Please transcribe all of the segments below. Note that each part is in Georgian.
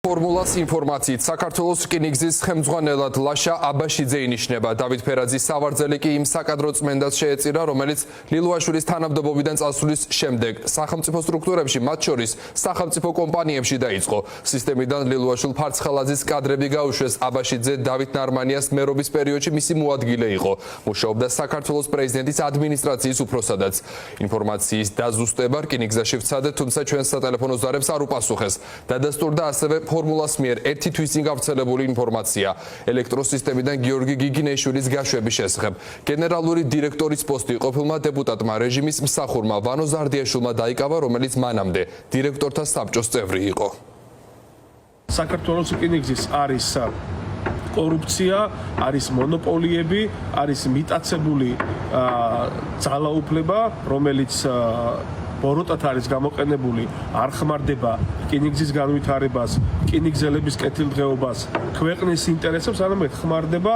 ფორმულას ინფორმაციით საქართველოს რკინიგზის ხელმძღვანელად ლაშა აბაშიძე ინიშნება. დავით ფერაძის სავარძელი კი იმ საკადრო წმენდას შეეწირა, რომელიც ლილუაშვილის თანამდებობიდან წასვლის შემდეგ სახელმწიფო სტრუქტურებში, მათ შორის სახელმწიფო კომპანიებში დაიწყო. სისტემიდან ლილუაშვილ ფარცხალაძის კადრები გაუშვეს. აბაშიძე დავით ნარმანიას მერობის პერიოდში მისი მოადგილე იყო. მუშაობდა საქართველოს პრეზიდენტის ადმინისტრაციის უფროსადაც. ინფორმაციის დაზუსტება რკინიგზაში ვცადეთ, თუმცა ჩვენს სატელეფონო ზარებს არ უპასუხეს. დადასტურდა ასევე ფორმულას მიერ ერთი თვის წინ გავრცელებული ინფორმაცია ელექტროსისტემიდან გიორგი გიგინეიშვილის გაშვების შესახებ. გენერალური დირექტორის პოსტი ყოფილმა დეპუტატმა რეჟიმის მსახურმა ვანო ზარდიაშვილმა დაიკავა, რომელიც მანამდე დირექტორთა საბჭოს წევრი იყო. საქართველოს რკინიგზის არის კორუფცია, არის მონოპოლიები, არის მიტაცებული ძალაუფლება, რომელიც ბოროტად არის გამოყენებული, არ ხმარდება რკინიგზის განვითარებას, რკინიგზელების კეთილდღეობას, ქვეყნის ინტერესებს, არამედ ხმარდება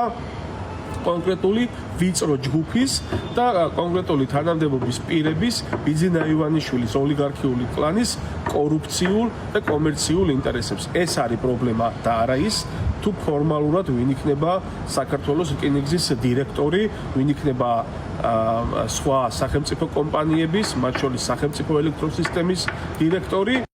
კონკრეტული ვიწრო ჯგუფის და კონკრეტული თანამდებობის პირების, ბიძინა ივანიშვილის ოლიგარქიული კლანის კორუფციულ და კომერციულ ინტერესებს. ეს არის პრობლემა და არა ის, თუ ფორმალურად ვინ იქნება საქართველოს რკინიგზის დირექტორი, ვინ იქნება სხვა სახელმწიფო კომპანიების, მათ შორის სახელმწიფო ელექტროსისტემის დირექტორი.